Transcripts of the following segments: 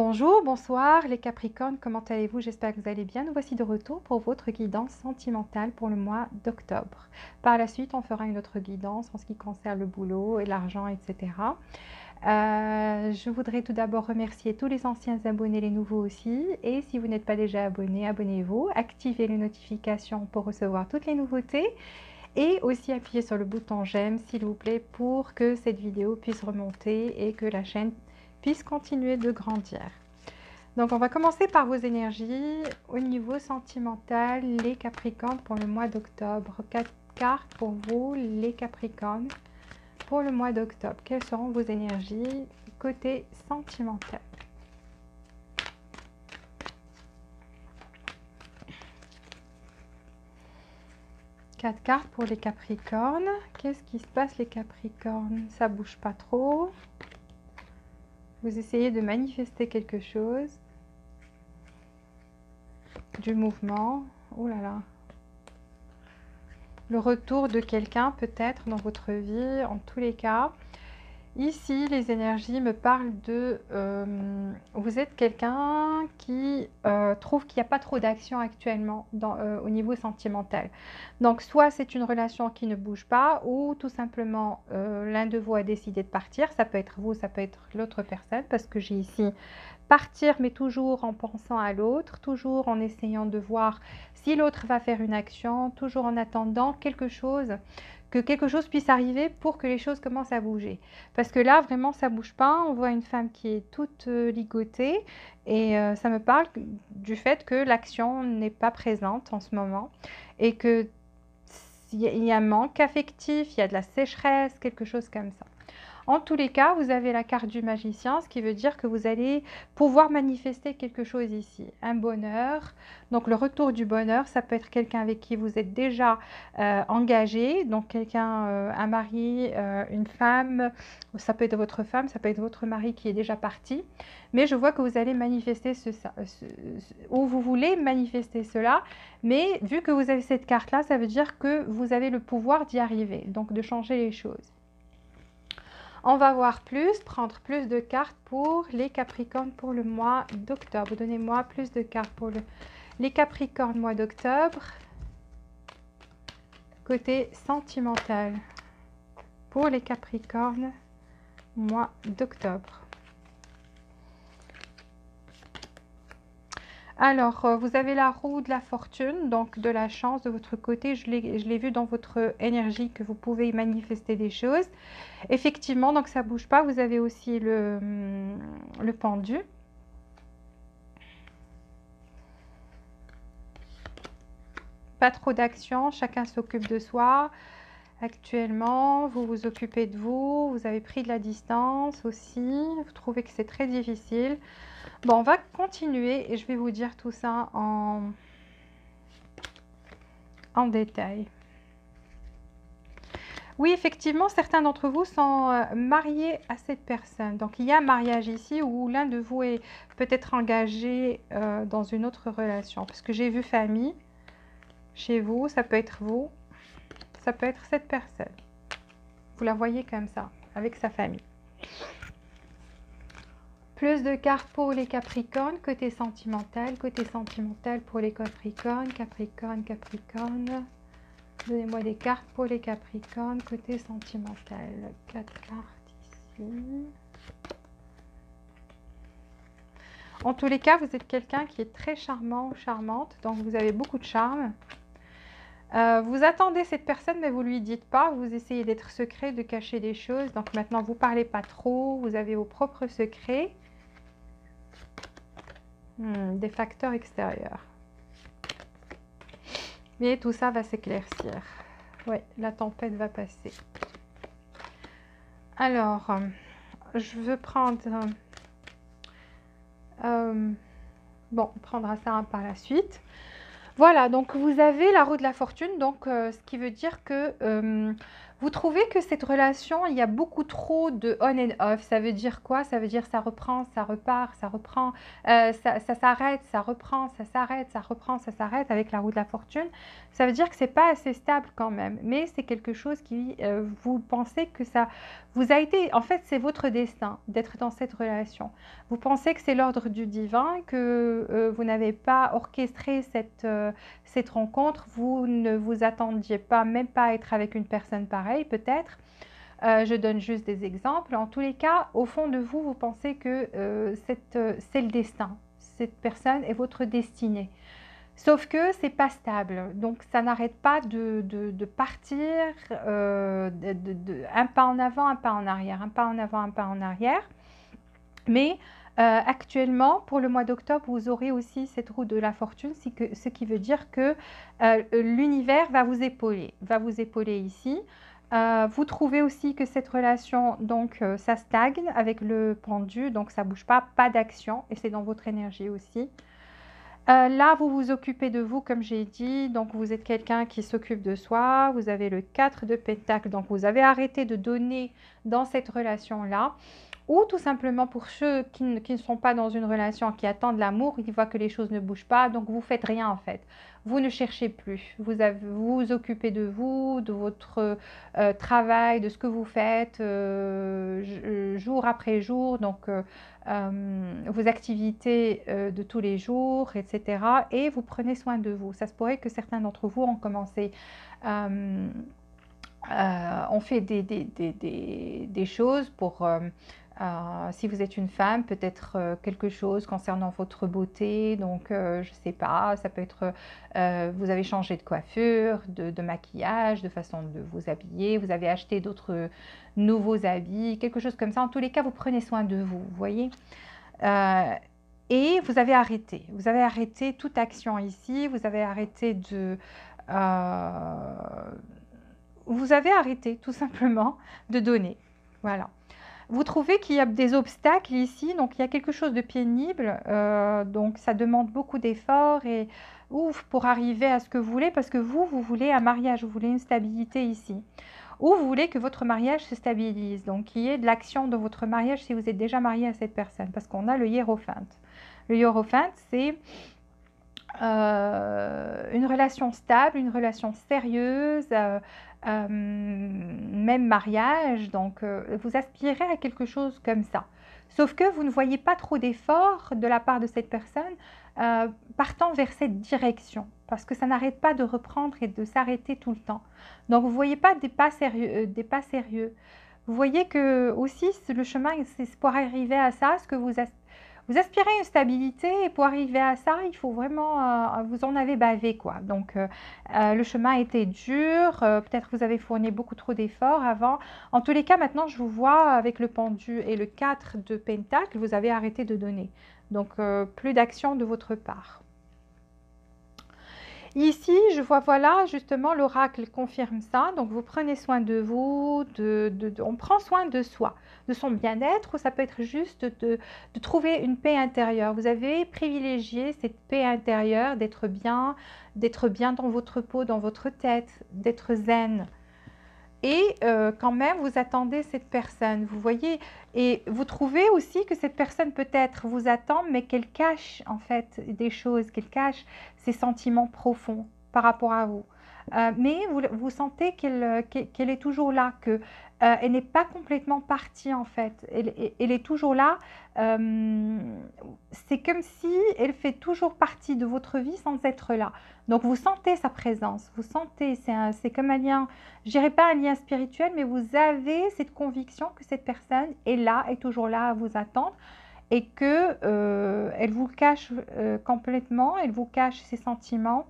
Bonjour, bonsoir les Capricornes, comment allez-vous? J'espère que vous allez bien. Nous voici de retour pour votre guidance sentimentale pour le mois d'octobre. Par la suite, on fera une autre guidance en ce qui concerne le boulot et l'argent, etc. Je voudrais tout d'abord remercier tous les anciens abonnés, les nouveaux aussi. Et si vous n'êtes pas déjà abonné, abonnez-vous. Activez les notifications pour recevoir toutes les nouveautés. Et aussi appuyez sur le bouton j'aime, s'il vous plaît, pour que cette vidéo puisse remonter et que la chaîne puisse continuer de grandir. Donc, on va commencer par vos énergies au niveau sentimental, les Capricornes, pour le mois d'octobre. 4 cartes pour vous, les Capricornes, pour le mois d'octobre. Quelles seront vos énergies côté sentimental? Quatre cartes pour les Capricornes. Qu'est-ce qui se passe, les Capricornes? Ça bouge pas trop. Vous essayez de manifester quelque chose. Du mouvement. Oh là là. Le retour de quelqu'un peut-être dans votre vie. En tous les cas, ici, les énergies me parlent de... vous êtes quelqu'un qui trouve qu'il n'y a pas trop d'action actuellement au niveau sentimental. Donc, soit c'est une relation qui ne bouge pas, ou tout simplement, l'un de vous a décidé de partir. Ça peut être vous, ça peut être l'autre personne, parce que j'ai ici partir, mais toujours en pensant à l'autre, toujours en essayant de voir si l'autre va faire une action, toujours en attendant quelque chose, que quelque chose puisse arriver pour que les choses commencent à bouger. Parce que là, vraiment, ça bouge pas. On voit une femme qui est toute ligotée et ça me parle du fait que l'action n'est pas présente en ce moment et que il y a un manque affectif, il y a de la sécheresse, quelque chose comme ça. En tous les cas, vous avez la carte du magicien, ce qui veut dire que vous allez pouvoir manifester quelque chose ici. Un bonheur. Donc, le retour du bonheur, ça peut être quelqu'un avec qui vous êtes déjà engagé. Donc, quelqu'un, un mari, une femme. Ça peut être votre femme, ça peut être votre mari qui est déjà parti. Mais je vois que vous allez manifester ou vous voulez manifester cela. Mais vu que vous avez cette carte-là, ça veut dire que vous avez le pouvoir d'y arriver. Donc, de changer les choses. On va voir plus, prendre plus de cartes pour les Capricornes pour le mois d'octobre. Donnez-moi plus de cartes pour les Capricornes mois d'octobre. Côté sentimental pour les Capricornes mois d'octobre. Alors, vous avez la roue de la fortune, donc de la chance de votre côté. Je l'ai vu dans votre énergie que vous pouvez manifester des choses. Effectivement, donc ça ne bouge pas. Vous avez aussi le pendu. Pas trop d'action, chacun s'occupe de soi. Actuellement, vous vous occupez de vous. Vous avez pris de la distance aussi. Vous trouvez que c'est très difficile. Bon, on va continuer et je vais vous dire tout ça en détail. Oui, effectivement, certains d'entre vous sont mariés à cette personne. Donc, il y a un mariage ici où l'un de vous est peut-être engagé dans une autre relation. Parce que j'ai vu famille chez vous, ça peut être vous, ça peut être cette personne. Vous la voyez comme ça, avec sa famille. Plus de cartes pour les Capricornes, côté sentimental pour les Capricornes, Capricorne. Donnez-moi des cartes pour les Capricornes, côté sentimental. 4 cartes ici. En tous les cas, vous êtes quelqu'un qui est très charmant ou charmante, donc vous avez beaucoup de charme. Vous attendez cette personne, mais vous ne lui dites pas. Vous essayez d'être secret, de cacher des choses. Donc maintenant, vous ne parlez pas trop. Vous avez vos propres secrets. Des facteurs extérieurs. Mais tout ça va s'éclaircir. Oui, la tempête va passer. Alors, je veux prendre... bon, on prendra ça par la suite. Voilà, donc vous avez la roue de la fortune, donc ce qui veut dire que Vous trouvez que cette relation, il y a beaucoup trop de on and off. Ça veut dire quoi? Ça veut dire ça reprend, ça repart, ça reprend, ça s'arrête, ça reprend, ça s'arrête, ça reprend, ça s'arrête avec la roue de la fortune. Ça veut dire que c'est pas assez stable quand même. Mais c'est quelque chose qui, vous pensez que ça vous a été, en fait, c'est votre destin d'être dans cette relation. Vous pensez que c'est l'ordre du divin, que vous n'avez pas orchestré cette rencontre, vous ne vous attendiez pas, même pas à être avec une personne pareille, peut-être. Je donne juste des exemples. En tous les cas, au fond de vous, vous pensez que c'est le destin. Cette personne est votre destinée. Sauf que c'est pas stable. Donc, ça n'arrête pas de partir un pas en avant, un pas en arrière, un pas en avant, un pas en arrière. Mais actuellement, pour le mois d'octobre, vous aurez aussi cette roue de la fortune, ce qui veut dire que l'univers va vous épauler ici. Vous trouvez aussi que cette relation, donc ça stagne avec le pendu, donc ça ne bouge pas, pas d'action, et c'est dans votre énergie aussi. Là, vous vous occupez de vous, comme j'ai dit, donc vous êtes quelqu'un qui s'occupe de soi, vous avez le 4 de Pentacle, donc vous avez arrêté de donner dans cette relation-là. Ou tout simplement pour ceux qui ne sont pas dans une relation, qui attendent l'amour, ils voient que les choses ne bougent pas, donc vous ne faites rien en fait. Vous ne cherchez plus. Vous vous occupez de vous, de votre travail, de ce que vous faites jour après jour, donc vos activités de tous les jours, etc. Et vous prenez soin de vous. Ça se pourrait que certains d'entre vous ont commencé... on fait des choses pour, si vous êtes une femme, peut-être quelque chose concernant votre beauté. Donc, je ne sais pas, ça peut être, vous avez changé de coiffure, de maquillage, de façon de vous habiller, vous avez acheté d'autres nouveaux habits, quelque chose comme ça. En tous les cas, vous prenez soin de vous, vous voyez. Et vous avez arrêté toute action ici, vous avez arrêté vous avez arrêté tout simplement de donner. Voilà. Vous trouvez qu'il y a des obstacles ici, donc il y a quelque chose de pénible, donc ça demande beaucoup d'efforts et ouf, pour arriver à ce que vous voulez, parce que vous voulez un mariage, vous voulez une stabilité ici. Ou vous voulez que votre mariage se stabilise, donc qu'il y ait de l'action dans votre mariage si vous êtes déjà marié à cette personne, parce qu'on a le hiérophante. Le hiérophante, c'est une relation stable, une relation sérieuse, même mariage, donc vous aspirez à quelque chose comme ça. Sauf que vous ne voyez pas trop d'efforts de la part de cette personne partant vers cette direction, parce que ça n'arrête pas de reprendre et de s'arrêter tout le temps. Donc vous ne voyez pas des pas sérieux, Vous voyez que aussi le chemin, c'est pour arriver à ça, ce que vous aspirez à une stabilité et pour arriver à ça, il faut vraiment, vous en avez bavé quoi. Donc le chemin a été dur, peut-être que vous avez fourni beaucoup trop d'efforts avant. En tous les cas, maintenant je vous vois avec le pendu et le 4 de Pentacle, vous avez arrêté de donner. Donc plus d'action de votre part. Ici, je vois, voilà, justement, l'oracle confirme ça. Donc, vous prenez soin de vous, on prend soin de soi, de son bien-être, ou ça peut être juste de trouver une paix intérieure. Vous avez privilégié cette paix intérieure, d'être bien dans votre peau, dans votre tête, d'être zen. Et quand même, vous attendez cette personne, vous voyez, et vous trouvez aussi que cette personne peut-être vous attend, mais qu'elle cache en fait des choses, qu'elle cache ses sentiments profonds par rapport à vous. Mais vous sentez qu'elle est toujours là, qu'elle n'est pas complètement partie en fait. Elle est toujours là. C'est comme si elle fait toujours partie de votre vie sans être là. Donc vous sentez sa présence, vous sentez, c'est comme un lien, je dirais pas un lien spirituel, mais vous avez cette conviction que cette personne est là, est toujours là à vous attendre et que elle vous cache complètement, elle vous cache ses sentiments.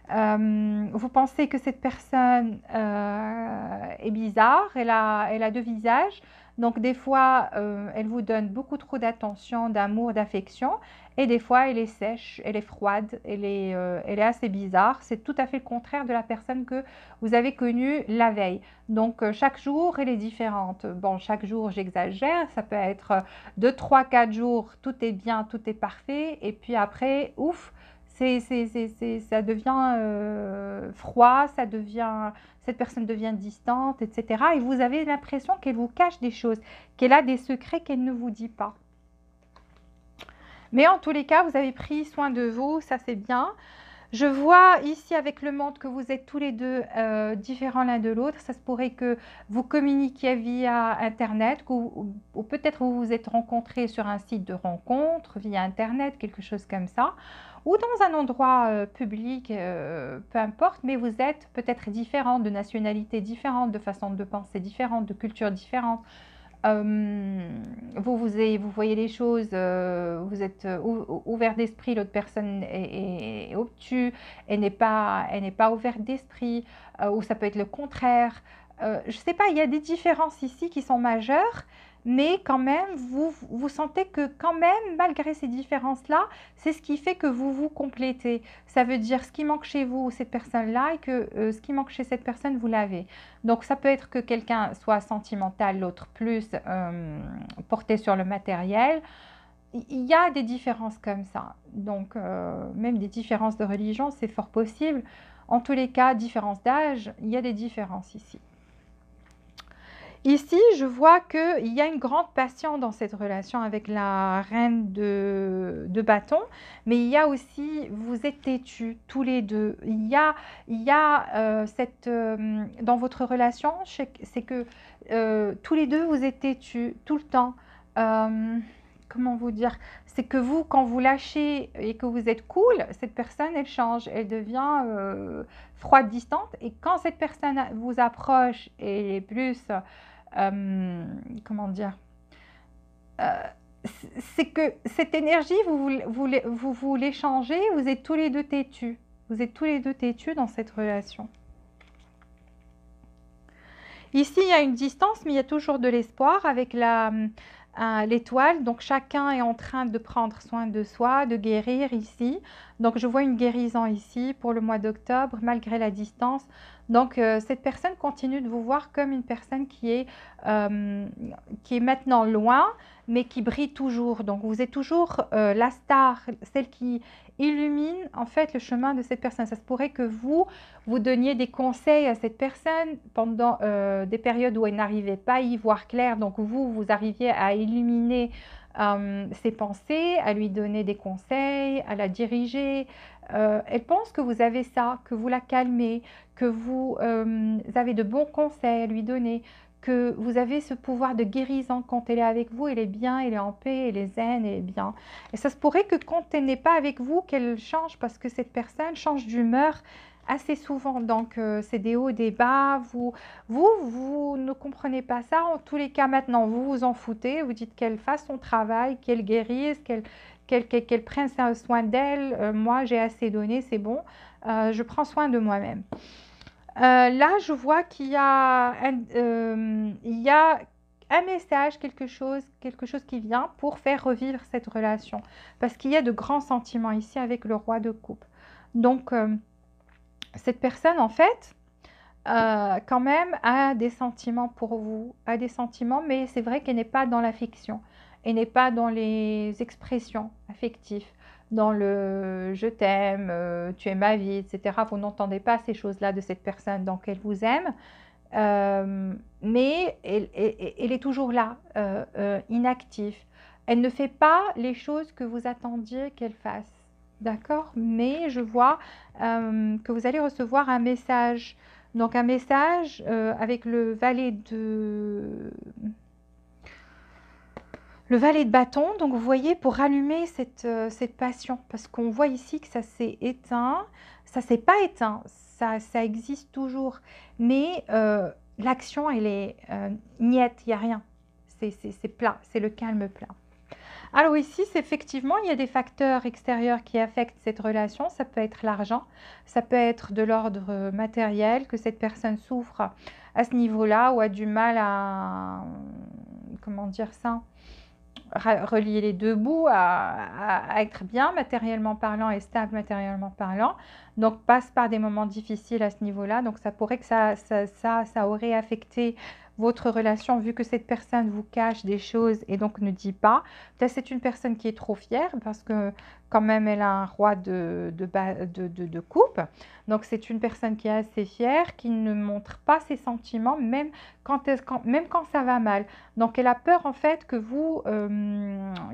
Vous pensez que cette personne est bizarre, elle a deux visages, donc des fois elle vous donne beaucoup trop d'attention, d'amour, d'affection, et des fois elle est sèche, elle est froide, elle est assez bizarre. C'est tout à fait le contraire de la personne que vous avez connue la veille. Donc chaque jour elle est différente. Bon, chaque jour j'exagère, ça peut être 2, 3, 4 jours, tout est bien, tout est parfait, et puis après, ouf, Ça devient froid, cette personne devient distante, etc. Et vous avez l'impression qu'elle vous cache des choses, qu'elle a des secrets qu'elle ne vous dit pas. Mais en tous les cas, vous avez pris soin de vous, ça c'est bien. Je vois ici avec le monde que vous êtes tous les deux différents l'un de l'autre. Ça se pourrait que vous communiquiez via Internet ou peut-être vous vous êtes rencontrés sur un site de rencontre via Internet, quelque chose comme ça. Ou dans un endroit public, peu importe, mais vous êtes peut-être différents, de nationalités différentes, de façons de penser différentes, de cultures différentes. Vous voyez les choses, vous êtes ouvert d'esprit, l'autre personne est obtus, elle n'est pas ouverte d'esprit, ou ça peut être le contraire. Je ne sais pas, il y a des différences ici qui sont majeures, mais quand même, vous sentez que quand même, malgré ces différences-là, c'est ce qui fait que vous vous complétez. Ça veut dire ce qui manque chez vous, cette personne-là, et que ce qui manque chez cette personne, vous l'avez. Donc, ça peut être que quelqu'un soit sentimental, l'autre plus porté sur le matériel. Il y a des différences comme ça. Donc, même des différences de religion, c'est fort possible. En tous les cas, différence d'âge, il y a des différences ici. Ici, je vois qu'il y a une grande passion dans cette relation avec la reine de bâton, mais il y a aussi, vous êtes têtus tous les deux. Il y a dans votre relation, c'est que tous les deux, vous êtes têtus tout le temps. Comment vous dire? C'est que vous, quand vous lâchez et que vous êtes cool, cette personne, elle change, elle devient froide, distante. Et quand cette personne vous approche et elle est plus... comment dire, c'est que cette énergie, vous l'échangez, vous êtes tous les deux têtus. Vous êtes tous les deux têtus dans cette relation. Ici, il y a une distance, mais il y a toujours de l'espoir avec l'étoile. Donc, chacun est en train de prendre soin de soi, de guérir ici. Donc, je vois une guérison ici pour le mois d'octobre, malgré la distance. Donc, cette personne continue de vous voir comme une personne qui est maintenant loin, mais qui brille toujours. Donc, vous êtes toujours la star, celle qui illumine en fait le chemin de cette personne. Ça se pourrait que vous donniez des conseils à cette personne pendant des périodes où elle n'arrivait pas à y voir clair. Donc, vous arriviez à illuminer ses pensées, à lui donner des conseils, à la diriger. Elle pense que vous avez ça, que vous la calmez, que vous avez de bons conseils à lui donner, que vous avez ce pouvoir de guérison quand elle est avec vous, elle est bien, elle est en paix, elle est zen, elle est bien. Et ça se pourrait que quand elle n'est pas avec vous, qu'elle change parce que cette personne change d'humeur assez souvent. Donc, c'est des hauts, des bas. Vous ne comprenez pas ça. En tous les cas, maintenant, vous vous en foutez. Vous dites qu'elle fasse son travail, qu'elle guérisse, qu'elle prenne soin d'elle. Moi, j'ai assez donné, c'est bon. Je prends soin de moi-même. Là, je vois qu'il y a un message, quelque chose qui vient pour faire revivre cette relation. Parce qu'il y a de grands sentiments ici avec le roi de coupe. Donc, cette personne, en fait, quand même, a des sentiments pour vous, a des sentiments, mais c'est vrai qu'elle n'est pas dans la fiction. Elle n'est pas dans les expressions affectives, dans le je t'aime, tu es ma vie, etc. Vous n'entendez pas ces choses-là de cette personne, donc elle vous aime, mais elle est toujours là, inactive. Elle ne fait pas les choses que vous attendiez qu'elle fasse. D'accord? Mais je vois que vous allez recevoir un message. Donc un message avec le valet de bâton. Donc vous voyez, pour rallumer cette passion, parce qu'on voit ici que ça s'est éteint, ça s'est pas éteint, ça existe toujours, mais l'action, elle est niette, il n'y a rien, c'est plat, c'est le calme plat. Alors ici, effectivement, il y a des facteurs extérieurs qui affectent cette relation. Ça peut être l'argent, ça peut être de l'ordre matériel, que cette personne souffre à ce niveau-là ou a du mal à, comment dire ça, relier les deux bouts, à être bien matériellement parlant et stable matériellement parlant. Donc, passe par des moments difficiles à ce niveau-là. Donc, ça pourrait que ça aurait affecté votre relation, vu que cette personne vous cache des choses et donc ne dit pas. Peut-être c'est une personne qui est trop fière, parce que quand même, elle a un roi de coupe. Donc, c'est une personne qui est assez fière, qui ne montre pas ses sentiments, même même quand ça va mal. Donc, elle a peur, en fait, que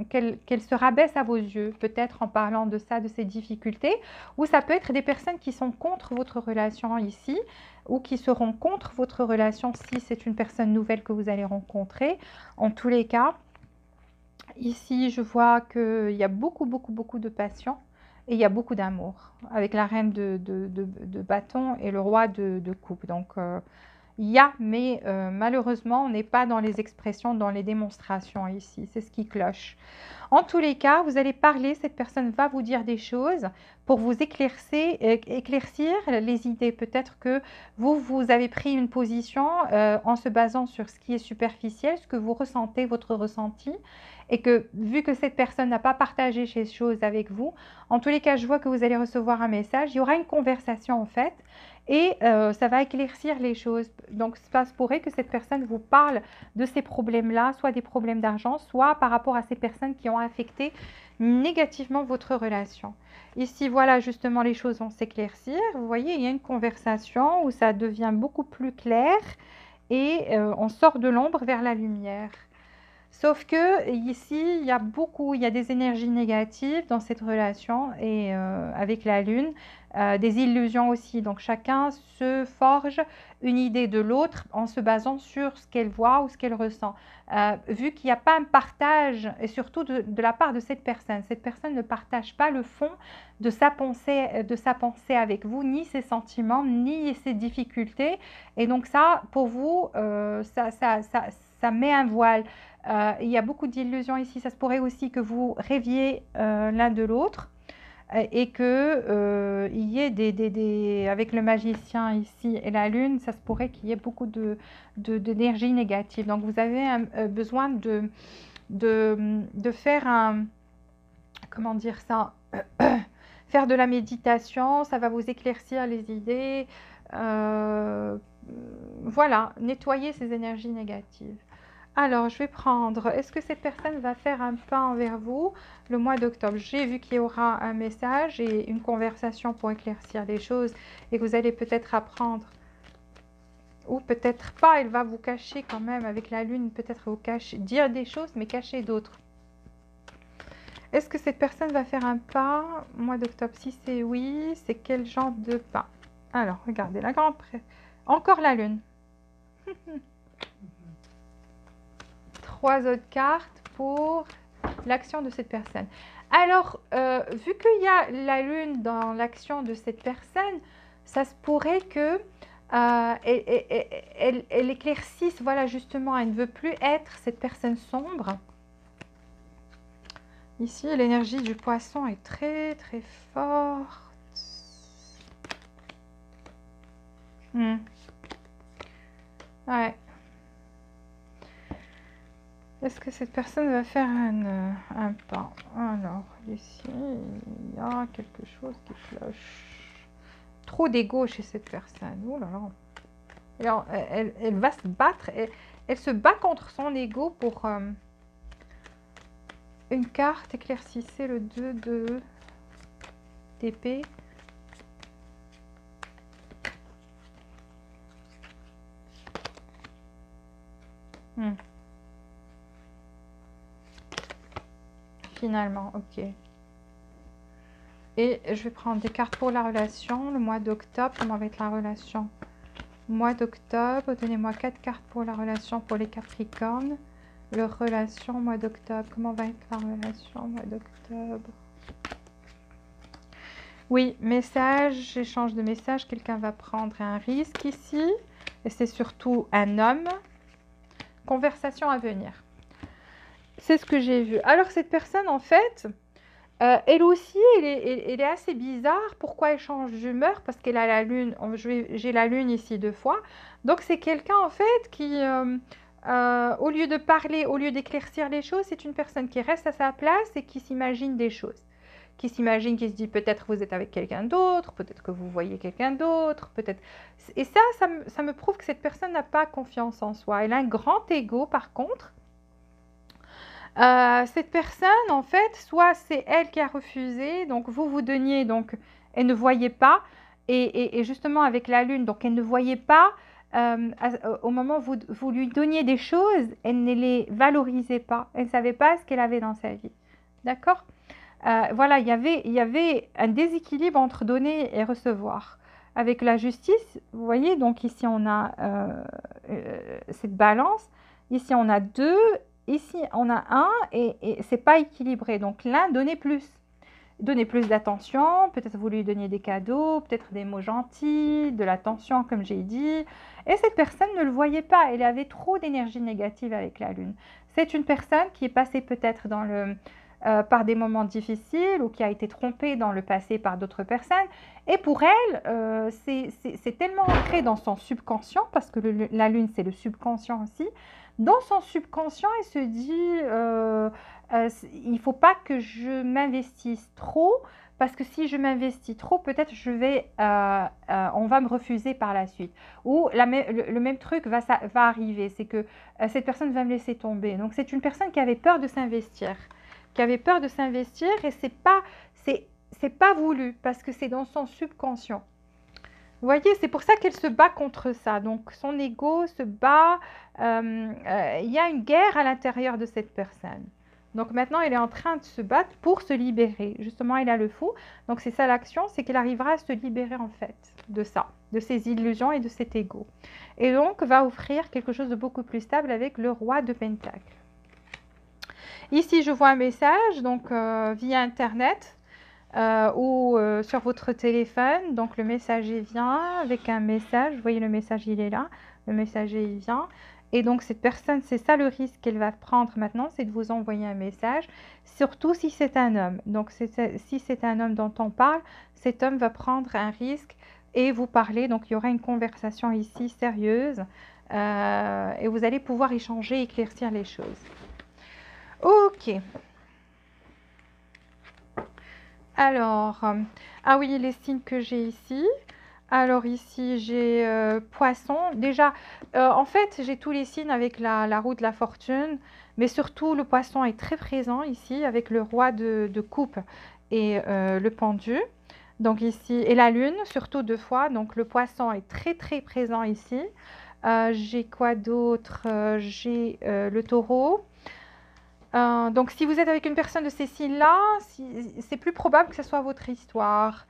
qu'elle se rabaisse à vos yeux, peut-être en parlant de ça, de ses difficultés, ou ça peut être des personnes qui sont contre votre relation ici, ou qui seront contre votre relation si c'est une personne nouvelle que vous allez rencontrer. En tous les cas, ici, je vois qu'il y a beaucoup, beaucoup, beaucoup de passion et il y a beaucoup d'amour avec la reine de bâton et le roi de coupe. Donc, il y a, mais malheureusement, on n'est pas dans les expressions, dans les démonstrations ici. C'est ce qui cloche. En tous les cas, vous allez parler, cette personne va vous dire des choses pour vous éclaircir les idées. Peut-être que vous avez pris une position en se basant sur ce qui est superficiel, ce que vous ressentez, votre ressenti, et que vu que cette personne n'a pas partagé ces choses avec vous, en tous les cas, je vois que vous allez recevoir un message. Il y aura une conversation en fait, et ça va éclaircir les choses. Donc, ça se pourrait que cette personne vous parle de ces problèmes-là, soit des problèmes d'argent, soit par rapport à ces personnes qui ont affecté négativement votre relation. Ici, voilà, justement, les choses vont s'éclaircir. Vous voyez, il y a une conversation où ça devient beaucoup plus clair et on sort de l'ombre vers la lumière. Sauf que ici, il y a des énergies négatives dans cette relation et avec la lune, des illusions aussi. Donc chacun se forge une idée de l'autre en se basant sur ce qu'elle voit ou ce qu'elle ressent. Vu qu'il n'y a pas un partage, et surtout de la part de cette personne ne partage pas le fond de sa pensée avec vous, ni ses sentiments, ni ses difficultés. Et donc ça, pour vous, ça met un voile. Il y a beaucoup d'illusions ici. Ça se pourrait aussi que vous rêviez l'un de l'autre et que il y ait avec le magicien ici et la lune, ça se pourrait qu'il y ait beaucoup d'énergie négative. Donc vous avez besoin de faire comment dire ça, faire de la méditation. Ça va vous éclaircir les idées. Voilà, nettoyer ces énergies négatives. Alors, je vais prendre, est-ce que cette personne va faire un pas envers vous le mois d'octobre? J'ai vu qu'il y aura un message et une conversation pour éclaircir les choses et que vous allez peut-être apprendre, ou peut-être pas, elle va vous cacher quand même avec la lune, peut-être vous cacher, dire des choses mais cacher d'autres. Est-ce que cette personne va faire un pas au mois d'octobre? Si c'est oui, c'est quel genre de pas? Alors, regardez, la grande presse. Encore la lune. 3 autres cartes pour l'action de cette personne. Alors, vu qu'il y a la lune dans l'action de cette personne, ça se pourrait que elle éclaircisse, voilà justement, elle ne veut plus être cette personne sombre. Ici, l'énergie du poisson est très très forte. Ouais. Est-ce que cette personne va faire un pas? Alors, ici, il y a quelque chose qui cloche. Trop d'ego chez cette personne. Oh là là. Alors, elle va se battre. Elle se bat contre son ego pour une carte. Éclaircissez le 2 d'épée. Finalement, ok. Et je vais prendre des cartes pour la relation. Le mois d'octobre, comment va être la relation? Mois d'octobre, donnez-moi 4 cartes pour la relation pour les Capricornes. Leur relation, mois d'octobre, comment va être la relation, mois d'octobre? Oui, message, échange de messages, quelqu'un va prendre un risque ici. Et c'est surtout un homme. Conversation à venir. C'est ce que j'ai vu. Alors, cette personne, en fait, elle aussi, elle est assez bizarre. Pourquoi elle change d'humeur? Parce qu'elle a la lune. J'ai la lune ici 2 fois. Donc, c'est quelqu'un, en fait, qui, au lieu de parler, au lieu d'éclaircir les choses, c'est une personne qui reste à sa place et qui s'imagine des choses. Qui s'imagine, qui se dit peut-être vous êtes avec quelqu'un d'autre, peut-être que vous voyez quelqu'un d'autre, peut-être... Et ça me prouve que cette personne n'a pas confiance en soi. Elle a un grand ego, par contre. Cette personne, en fait, soit c'est elle qui a refusé, donc vous donniez, donc elle ne voyait pas, et justement avec la lune, donc elle ne voyait pas, au moment où vous lui donniez des choses, elle ne les valorisait pas, elle ne savait pas ce qu'elle avait dans sa vie. D'accord? Voilà, il y avait un déséquilibre entre donner et recevoir. Avec la justice, vous voyez, donc ici on a cette balance, ici on a deux, ici on a un, et c'est pas équilibré. Donc l'un donnait plus d'attention, peut-être vous lui donniez des cadeaux, peut-être des mots gentils, de l'attention comme j'ai dit, et cette personne ne le voyait pas, elle avait trop d'énergie négative avec la lune. C'est une personne qui est passée peut-être par des moments difficiles ou qui a été trompée dans le passé par d'autres personnes. Et pour elle, c'est tellement ancré dans son subconscient, parce que la lune, c'est le subconscient aussi. Dans son subconscient, elle se dit, il ne faut pas que je m'investisse trop, parce que si je m'investis trop, peut-être on va me refuser par la suite. Ou le même truc va arriver, c'est que cette personne va me laisser tomber. Donc c'est une personne qui avait peur de s'investir, et c'est pas voulu, parce que c'est dans son subconscient. Vous voyez, c'est pour ça qu'elle se bat contre ça. Donc son ego se bat, il y a une guerre à l'intérieur de cette personne. Donc maintenant, elle est en train de se battre pour se libérer. Justement, elle a le fou. Donc c'est ça l'action, c'est qu'elle arrivera à se libérer en fait de ça, de ses illusions et de cet ego. Et donc va offrir quelque chose de beaucoup plus stable avec le roi de Pentacles. Ici, je vois un message, donc via Internet ou sur votre téléphone. Donc le messager vient avec un message. Vous voyez, le message, il est là. Le messager, il vient. Et donc cette personne, c'est ça le risque qu'elle va prendre maintenant, c'est de vous envoyer un message, surtout si c'est un homme. Donc si c'est un homme dont on parle, cet homme va prendre un risque et vous parler. Donc il y aura une conversation ici sérieuse et vous allez pouvoir échanger, éclaircir les choses. Ok. Alors, ah oui, les signes que j'ai ici. Alors ici, j'ai poisson. Déjà, en fait, j'ai tous les signes avec la roue de la fortune, mais surtout, le poisson est très présent ici avec le roi de coupe et le pendu. Donc ici, et la lune, surtout 2 fois. Donc le poisson est très, très présent ici. J'ai quoi d'autre? J'ai le taureau. Donc si vous êtes avec une personne de ces signes-là, c'est plus probable que ce soit votre histoire.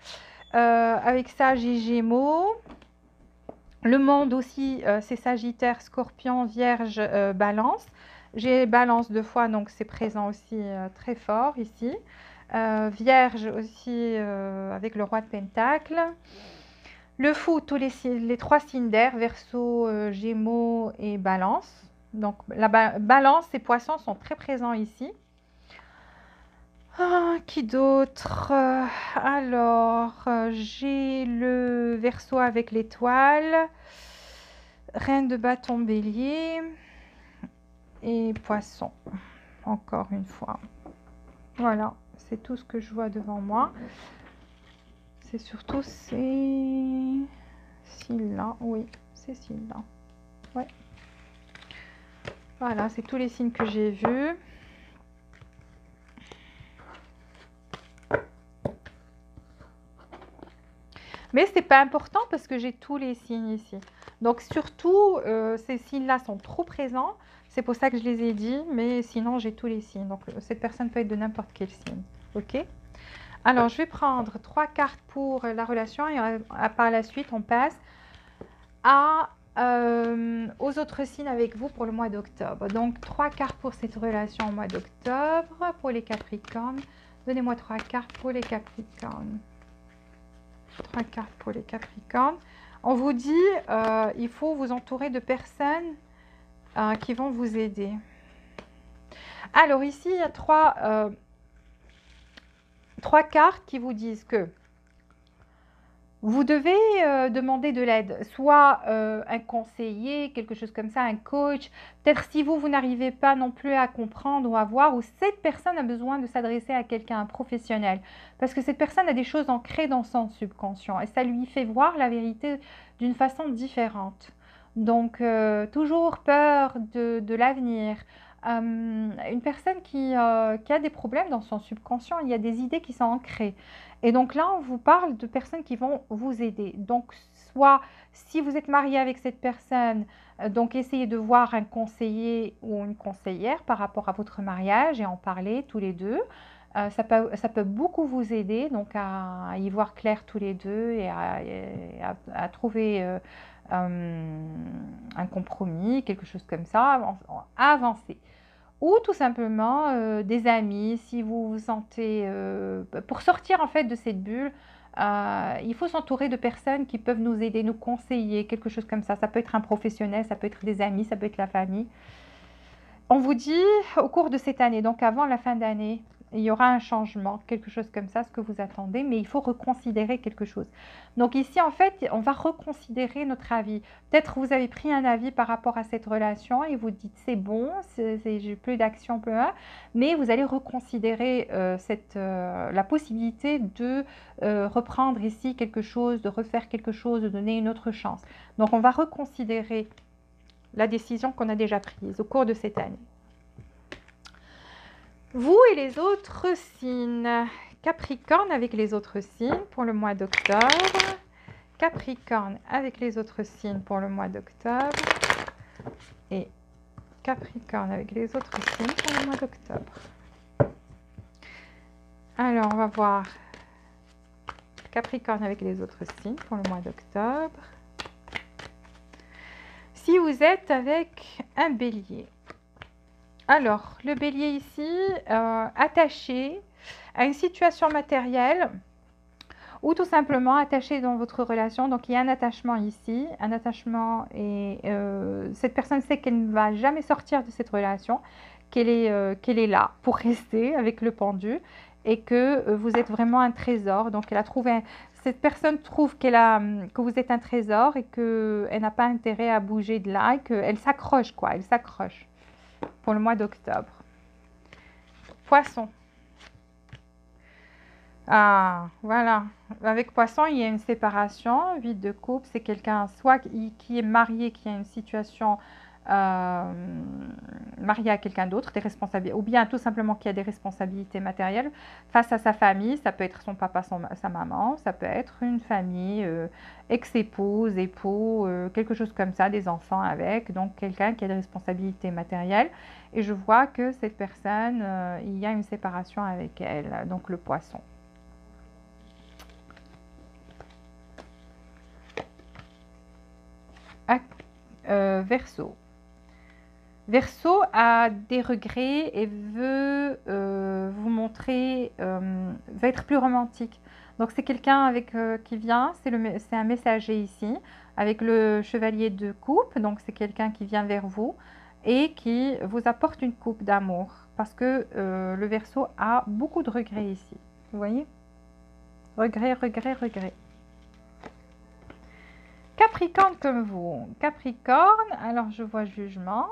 Avec ça, j'ai Gémeaux. Le monde aussi, c'est Sagittaire, Scorpion, Vierge, Balance. J'ai Balance 2 fois, donc c'est présent aussi très fort ici. Vierge aussi avec le roi de Pentacle. Le fou, tous les 3 signes d'air, Verseau, Gémeaux et Balance. Donc la Balance et Poissons sont très présents ici. Qui d'autre? Alors, j'ai le Verseau avec l'étoile, Reine de bâton, Bélier et Poisson, encore une fois. Voilà, c'est tout ce que je vois devant moi. C'est surtout ces signes-là. Oui, ces signes-là. Ouais. Voilà, c'est tous les signes que j'ai vus. Mais ce n'est pas important parce que j'ai tous les signes ici. Donc surtout, ces signes-là sont trop présents. C'est pour ça que je les ai dit, mais sinon j'ai tous les signes. Donc cette personne peut être de n'importe quel signe. Ok? Alors je vais prendre 3 cartes pour la relation et par la suite on passe aux autres signes avec vous pour le mois d'octobre. Donc 3 cartes pour cette relation au mois d'octobre pour les Capricornes. Donnez-moi 3 cartes pour les Capricornes. 3 cartes pour les Capricornes. On vous dit, il faut vous entourer de personnes qui vont vous aider. Alors ici, il y a 3 cartes qui vous disent que vous devez demander de l'aide, soit un conseiller, quelque chose comme ça, un coach. Peut-être si vous n'arrivez pas non plus à comprendre ou à voir, ou cette personne a besoin de s'adresser à quelqu'un, un professionnel. Parce que cette personne a des choses ancrées dans son subconscient et ça lui fait voir la vérité d'une façon différente. Donc, toujours peur de l'avenir, une personne qui a des problèmes dans son subconscient. Il y a des idées qui sont ancrées. Et donc là, on vous parle de personnes qui vont vous aider. Donc, soit si vous êtes marié avec cette personne, donc essayez de voir un conseiller ou une conseillère par rapport à votre mariage et en parler tous les deux. Ça peut beaucoup vous aider donc à y voir clair tous les deux et à trouver un compromis, quelque chose comme ça, à avancer. Ou tout simplement des amis, si vous vous sentez... pour sortir en fait de cette bulle, il faut s'entourer de personnes qui peuvent nous aider, nous conseiller, quelque chose comme ça. Ça peut être un professionnel, ça peut être des amis, ça peut être la famille. On vous dit au cours de cette année, donc avant la fin d'année, il y aura un changement, quelque chose comme ça, ce que vous attendez, mais il faut reconsidérer quelque chose. Donc ici, en fait, on va reconsidérer notre avis. Peut-être vous avez pris un avis par rapport à cette relation et vous dites c'est bon, j'ai plus d'action, plus rien, mais vous allez reconsidérer la possibilité de reprendre ici quelque chose, de refaire quelque chose, de donner une autre chance. Donc on va reconsidérer la décision qu'on a déjà prise au cours de cette année. Vous et les autres signes. Capricorne avec les autres signes pour le mois d'octobre. Capricorne avec les autres signes pour le mois d'octobre. Et Capricorne avec les autres signes pour le mois d'octobre. Alors, on va voir Capricorne avec les autres signes pour le mois d'octobre. Si vous êtes avec un bélier. Alors, le bélier ici, attaché à une situation matérielle ou tout simplement attaché dans votre relation. Donc, il y a un attachement ici, un attachement et cette personne sait qu'elle ne va jamais sortir de cette relation, qu'elle est là pour rester avec le pendu et que vous êtes vraiment un trésor. Donc, elle a trouvé... Cette personne trouve que vous êtes un trésor et qu'elle n'a pas intérêt à bouger de là et qu'elle s'accroche, quoi. Elle s'accroche pour le mois d'octobre. Poisson. Ah, voilà. Avec Poisson, il y a une séparation, vide de couple. C'est quelqu'un soit qui est marié, qui a une situation marié à quelqu'un d'autre, des responsabilités, ou bien tout simplement qui a des responsabilités matérielles face à sa famille. Ça peut être son papa, sa maman, ça peut être une famille, ex-épouse, époux, quelque chose comme ça, des enfants avec, donc quelqu'un qui a des responsabilités matérielles. Et je vois que cette personne, il y a une séparation avec elle, donc le Poisson. Verseau. Verseau a des regrets et veut vous montrer, veut être plus romantique. Donc c'est quelqu'un avec qui vient, c'est un messager ici, avec le chevalier de coupe. Donc c'est quelqu'un qui vient vers vous et qui vous apporte une coupe d'amour. Parce que le Verseau a beaucoup de regrets ici. Vous voyez? Regrets, regrets, regrets. Capricorne comme vous. Capricorne, alors je vois jugement.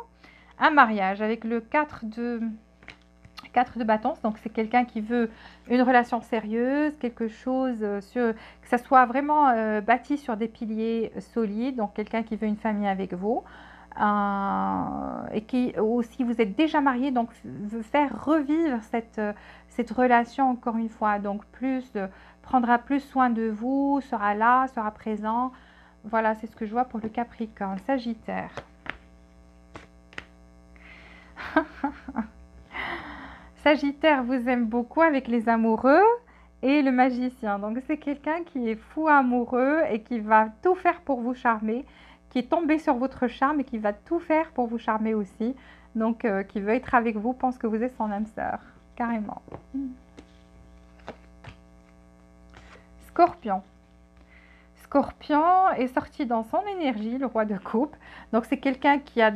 Un mariage avec le 4 de bâtons. Donc c'est quelqu'un qui veut une relation sérieuse, quelque chose que ça soit vraiment bâti sur des piliers solides. Donc quelqu'un qui veut une famille avec vous. Et qui aussi vous êtes déjà marié, donc veut faire revivre cette relation encore une fois. Donc prendra plus soin de vous, sera là, sera présent. Voilà, c'est ce que je vois pour le Capricorne. Sagittaire. Sagittaire vous aime beaucoup avec les amoureux et le magicien. Donc c'est quelqu'un qui est fou amoureux et qui va tout faire pour vous charmer, qui est tombé sur votre charme et qui va tout faire pour vous charmer aussi. Donc qui veut être avec vous, pense que vous êtes son âme sœur, carrément. Scorpion. Scorpion est sorti dans son énergie, le roi de coupe. Donc c'est quelqu'un qui a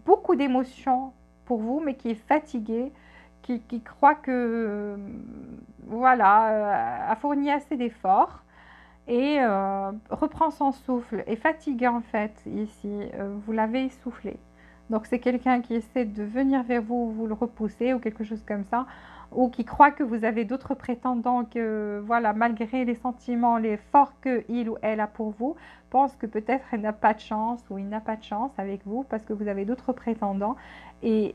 beaucoup d'émotions pour vous, mais qui est fatigué, qui croit que voilà, a fourni assez d'efforts et reprend son souffle, est fatigué en fait ici, vous l'avez essoufflé. Donc c'est quelqu'un qui essaie de venir vers vous, vous le repousser ou quelque chose comme ça. ou qui croit que vous avez d'autres prétendants, que voilà, malgré les sentiments, les forts qu'il ou elle a pour vous, pense que peut-être elle n'a pas de chance ou il n'a pas de chance avec vous parce que vous avez d'autres prétendants. Et,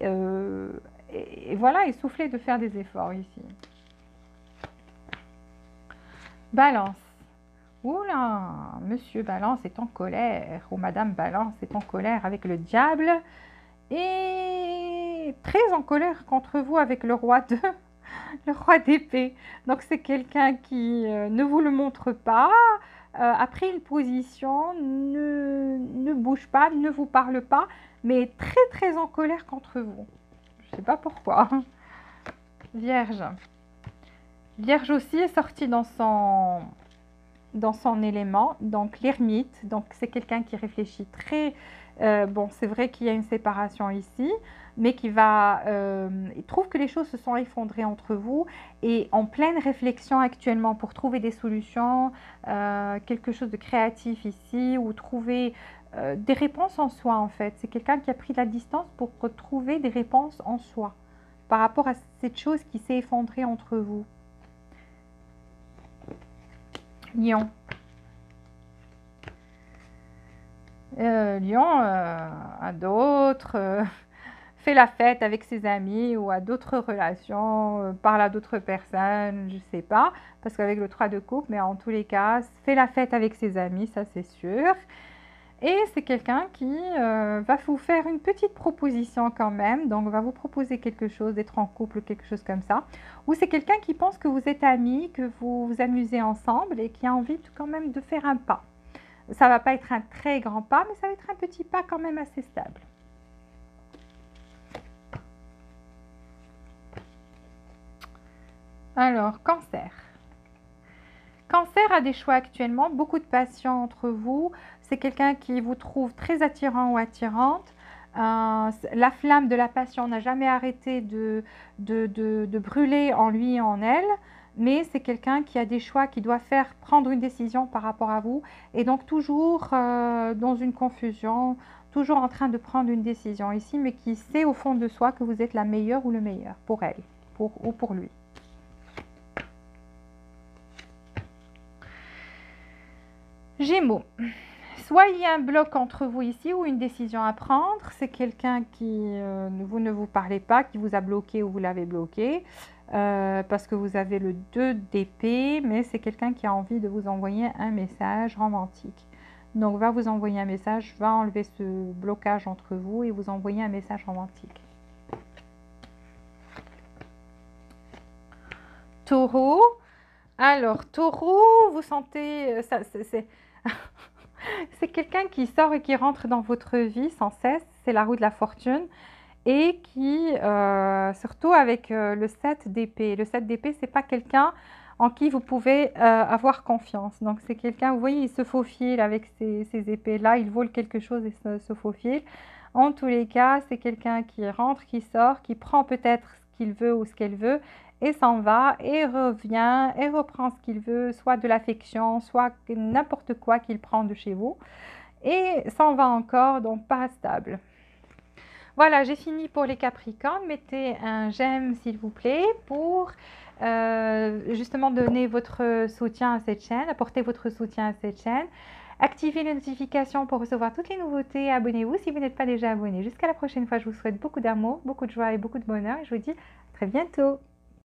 et voilà, et soufflez de faire des efforts ici. Balance. Oula, monsieur Balance est en colère, ou madame Balance est en colère avec le diable, et très en colère contre vous avec le roi le roi d'épée. Donc c'est quelqu'un qui ne vous le montre pas, a pris une position, ne bouge pas, ne vous parle pas, mais très en colère contre vous. Je ne sais pas pourquoi. Vierge. Vierge aussi est sorti dans son élément, donc l'ermite. Donc c'est quelqu'un qui réfléchit très... bon, c'est vrai qu'il y a une séparation ici, mais qui va... il trouve que les choses se sont effondrées entre vous et en pleine réflexion actuellement pour trouver des solutions, quelque chose de créatif ici, ou trouver des réponses en soi en fait. C'est quelqu'un qui a pris de la distance pour trouver des réponses en soi par rapport à cette chose qui s'est effondrée entre vous. Lion. Lion a d'autres, fait la fête avec ses amis ou a d'autres relations, parle à d'autres personnes, je ne sais pas, parce qu'avec le 3 de coupe, mais en tous les cas, fait la fête avec ses amis, ça c'est sûr. Et c'est quelqu'un qui va vous faire une petite proposition quand même, donc va vous proposer quelque chose, d'être en couple, quelque chose comme ça. Ou c'est quelqu'un qui pense que vous êtes amis, que vous vous amusez ensemble et qui a envie quand même de faire un pas. Ça ne va pas être un très grand pas, mais ça va être un petit pas quand même assez stable. Alors, Cancer. Cancer a des choix actuellement, beaucoup de passion entre vous. C'est quelqu'un qui vous trouve très attirant ou attirante. La flamme de la passion n'a jamais arrêté de brûler en lui et en elle. Mais c'est quelqu'un qui a des choix, qui doit prendre une décision par rapport à vous. Et donc toujours dans une confusion, toujours en train de prendre une décision ici, mais qui sait au fond de soi que vous êtes la meilleure ou le meilleur pour elle ou pour lui. Gémeaux. Soit il y a un bloc entre vous ici ou une décision à prendre. C'est quelqu'un qui vous ne vous parlez pas, qui vous a bloqué ou vous l'avez bloqué. Parce que vous avez le 2 d'épée, mais c'est quelqu'un qui a envie de vous envoyer un message romantique. Donc va vous envoyer un message, va enlever ce blocage entre vous et vous envoyer un message romantique. Taureau. Alors, Taureau, vous sentez... c'est quelqu'un qui sort et qui rentre dans votre vie sans cesse. C'est la roue de la fortune. Et qui, surtout avec le 7 d'épée. Le 7 d'épée, c'est pas quelqu'un en qui vous pouvez avoir confiance. Donc, c'est quelqu'un, vous voyez, il se faufile avec ces épées-là. Il vole quelque chose et se faufile. En tous les cas, c'est quelqu'un qui rentre, qui sort, qui prend peut-être ce qu'il veut ou ce qu'elle veut et s'en va et revient et reprend ce qu'il veut, soit de l'affection, soit n'importe quoi qu'il prend de chez vous. Et s'en va encore, donc pas stable. Voilà, j'ai fini pour les Capricornes. Mettez un j'aime s'il vous plaît pour justement donner votre soutien à cette chaîne, apporter votre soutien à cette chaîne. Activez les notifications pour recevoir toutes les nouveautés. Abonnez-vous si vous n'êtes pas déjà abonné. Jusqu'à la prochaine fois, je vous souhaite beaucoup d'amour, beaucoup de joie et beaucoup de bonheur. Et je vous dis à très bientôt.